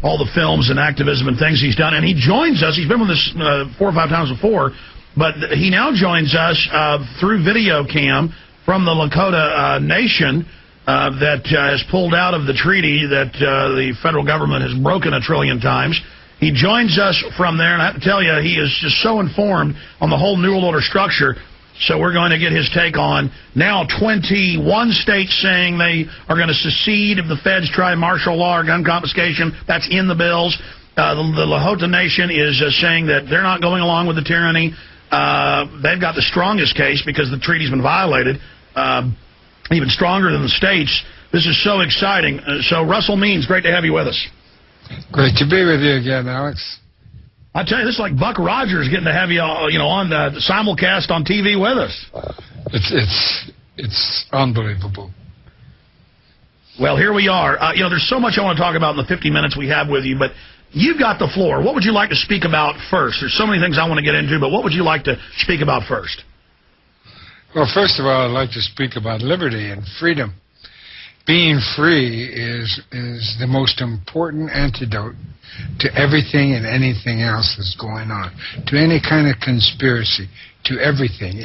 all the films and activism and things he's done. And he joins us. He's been with us 4 or 5 times before, but he now joins us through video cam from the Lakota Nation that has pulled out of the treaty that the federal government has broken 1 trillion times. He joins us from there, and I have to tell you, he is just so informed on the whole New World Order structure. So we're going to get his take on now 21 states saying they are going to secede if the feds try martial law or gun confiscation. That's in the bills. The Lakota Nation is saying that they're not going along with the tyranny. They've got the strongest case because the treaty's been violated, even stronger than the states. This is so exciting. So Russell Means, great to have you with us. Great to be with you again, Alex. I tell you, this is like Buck Rogers getting to have you, on the simulcast on TV with us. It's unbelievable. Well, here we are. There's so much I want to talk about in the 50 minutes we have with you, but you've got the floor. What would you like to speak about first? There's so many things I want to get into, but what would you like to speak about first? Well, first of all, I'd like to speak about liberty and freedom. Being free is the most important antidote to everything and anything else that's going on, to any kind of conspiracy, to everything.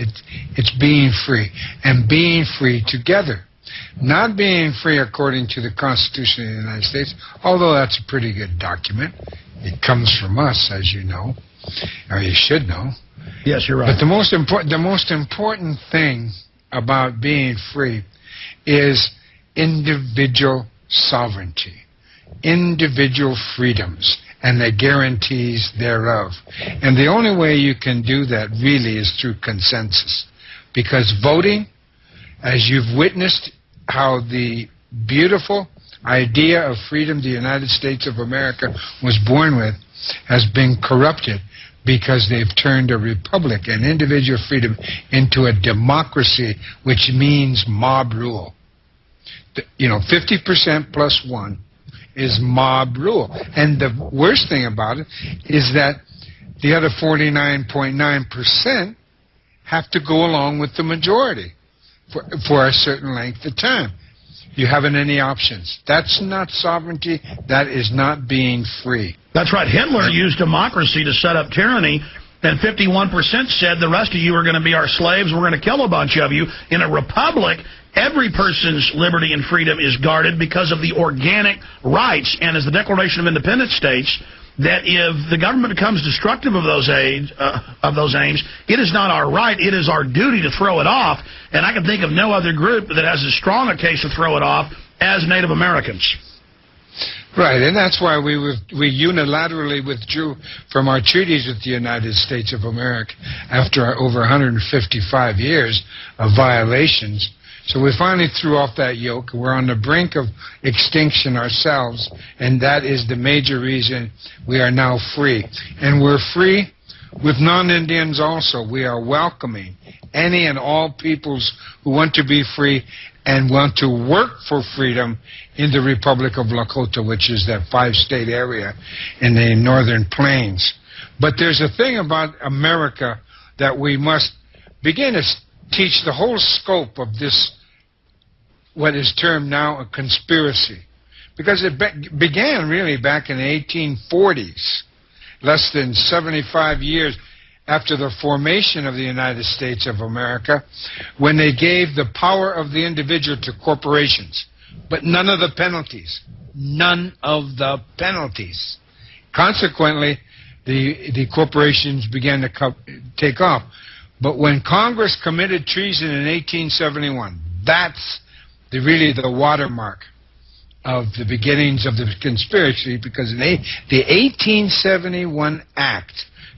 It's being free, and being free together. Not being free according to the Constitution of the United States, although that's a pretty good document. It comes from us, as you know, or you should know. Yes, you're right. But the most important thing about being free is individual sovereignty, individual freedoms, and the guarantees thereof. And the only way you can do that really is through consensus. Because voting, as you've witnessed how the beautiful idea of freedom the United States of America was born with, has been corrupted because they've turned a republic and individual freedom into a democracy, which means mob rule. 50% plus 1 is mob rule. And the worst thing about it is that the other 49.9% have to go along with the majority for a certain length of time. You haven't any options. That's not sovereignty. That is not being free. That's right. Hitler used democracy to set up tyranny, and 51% said the rest of you are going to be our slaves. We're going to kill a bunch of you. In a republic, every person's liberty and freedom is guarded because of the organic rights. And as the Declaration of Independence states, that if the government becomes destructive of those aims, it is not our right, it is our duty to throw it off. And I can think of no other group that has as strong a case to throw it off as Native Americans. Right, and that's why we unilaterally withdrew from our treaties with the United States of America after over 155 years of violations. So we finally threw off that yoke. We're on the brink of extinction ourselves, and that is the major reason we are now free. And we're free with non-Indians also. We are welcoming any and all peoples who want to be free and want to work for freedom in the Republic of Lakota, which is that 5-state area in the northern plains. But there's a thing about America that we must begin to teach the whole scope of this, what is termed now a conspiracy. Because it began really back in the 1840s, less than 75 years after the formation of the United States of America, when they gave the power of the individual to corporations, but none of the penalties. None of the penalties. Consequently, the corporations began to take off. But when Congress committed treason in 1871, that's really the watermark of the beginnings of the conspiracy, because the 1871 Act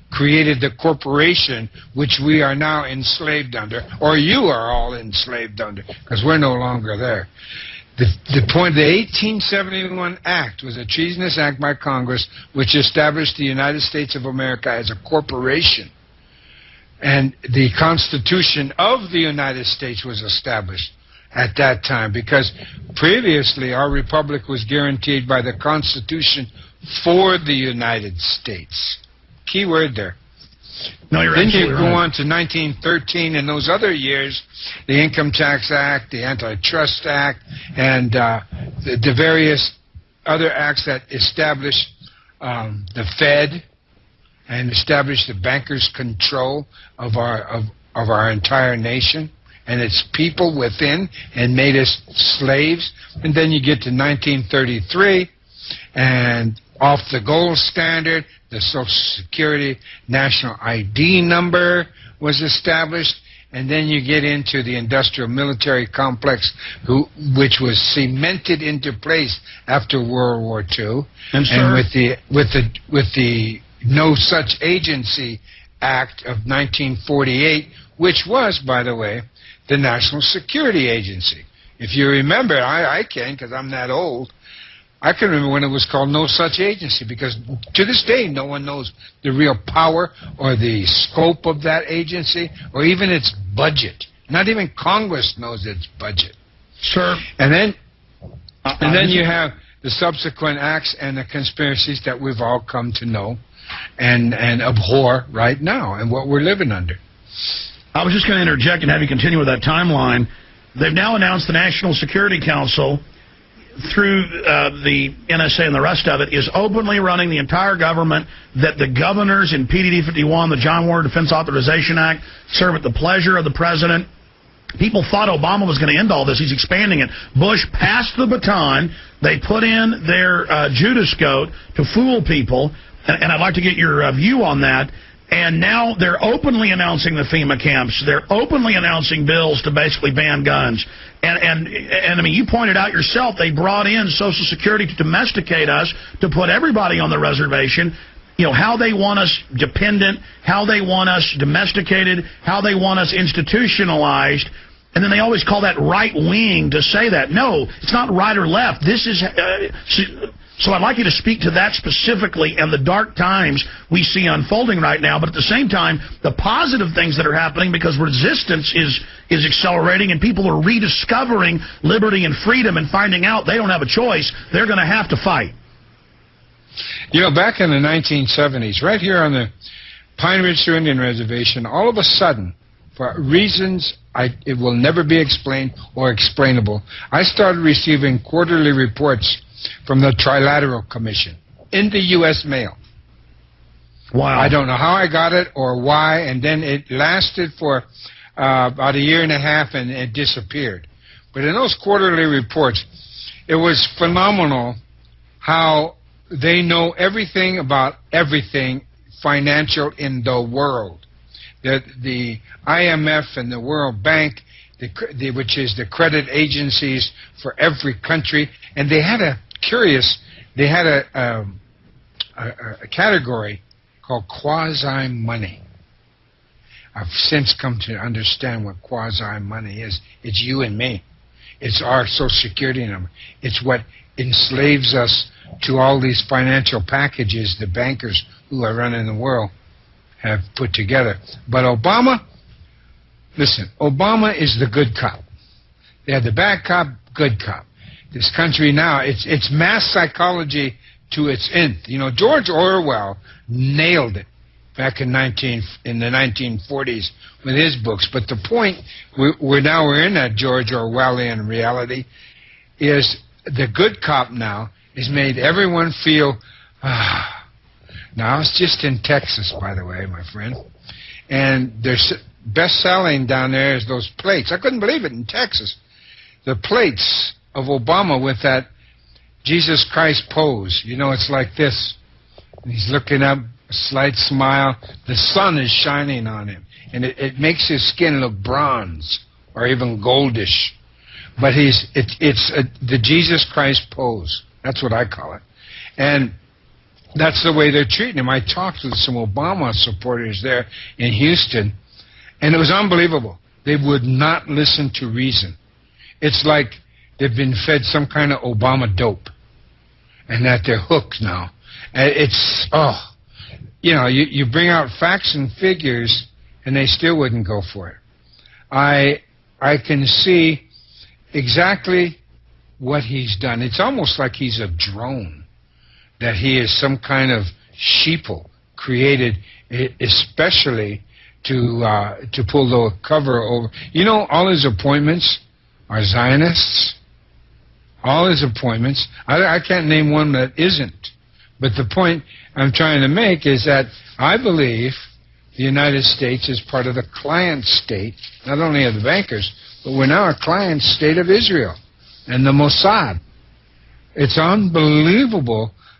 created the corporation which we are now enslaved under, or you are all enslaved under, because we're no longer there. The point, the 1871 Act was a treasonous act by Congress which established the United States of America as a corporation. And the Constitution of the United States was established at that time, because previously our republic was guaranteed by the Constitution for the United States. Key word there. No, you're then you right. go on to 1913 and those other years, the Income Tax Act, the Antitrust Act, and the various other acts that established the Fed and established the bankers' control of our entire nation and its people within, and made us slaves. And then you get to 1933, and off the gold standard, the Social Security national ID number was established. And then you get into the industrial military complex, which was cemented into place after World War II, and with the No Such Agency Act of 1948, which was, by the way, the National Security Agency. If you remember, I can, because I'm that old. I can remember when it was called No Such Agency, because to this day no one knows the real power or the scope of that agency or even its budget. Not even Congress knows its budget. Sure. And then you have the subsequent acts and the conspiracies that we've all come to know and abhor right now and what we're living under. I was just going to interject and have you continue with that timeline. They've now announced the National Security Council, through the NSA and the rest of it, is openly running the entire government, that the governors in PDD 51, the John Warner Defense Authorization Act, serve at the pleasure of the president. People thought Obama was going to end all this. He's expanding it. Bush passed the baton. They put in their Judas goat to fool people, and I'd like to get your view on that. And now they're openly announcing the FEMA camps. They're openly announcing bills to basically ban guns. And I mean, you pointed out yourself, they brought in Social Security to domesticate us, to put everybody on the reservation. You know, how they want us dependent, how they want us domesticated, how they want us institutionalized. And then they always call that right wing to say that. No, it's not right or left. This is... So I'd like you to speak to that specifically and the dark times we see unfolding right now, but at the same time, the positive things that are happening, because resistance is accelerating and people are rediscovering liberty and freedom and finding out they don't have a choice. They're going to have to fight. You know, back in the 1970s, right here on the Pine Ridge Sioux Indian Reservation, all of a sudden, for reasons it will never be explained or explainable, I started receiving quarterly reports from the Trilateral Commission in the U.S. mail. Wow. I don't know how I got it or why, and then it lasted for about a year and a half, and it disappeared. But in those quarterly reports, it was phenomenal how they know everything about everything financial in the world. The IMF and the World Bank, which is the credit agencies for every country, and they had a category called quasi-money. I've since come to understand what quasi-money is. It's you and me. It's our Social Security number. It's what enslaves us to all these financial packages the bankers who are running the world have put together. But Obama, listen, Obama is the good cop. They have the bad cop, good cop. This country now, it's mass psychology to its nth. You know, George Orwell nailed it back in the 1940s with his books. But the point, we're in that George Orwellian reality, is the good cop now has made everyone feel, now it's just in Texas, by the way, my friend. And their best-selling down there is those plates. I couldn't believe it in Texas. The plates of Obama with that Jesus Christ pose. You know, it's like this. He's looking up, a slight smile. The sun is shining on him. And it makes his skin look bronze or even goldish. But it's the Jesus Christ pose. That's what I call it. And that's the way they're treating him. I talked with some Obama supporters there in Houston, and it was unbelievable. They would not listen to reason. It's like they've been fed some kind of Obama dope, and that they're hooked now. It's, you know, you bring out facts and figures, and they still wouldn't go for it. I can see exactly what he's done. It's almost like he's a drone, that he is some kind of sheeple created especially to pull the cover over. You know, all his appointments are Zionists. all his appointments. I can't name one that isn't. But the point I'm trying to make is that I believe the United States is part of the client state, not only of the bankers, but we're now a client state of Israel and the Mossad. It's unbelievable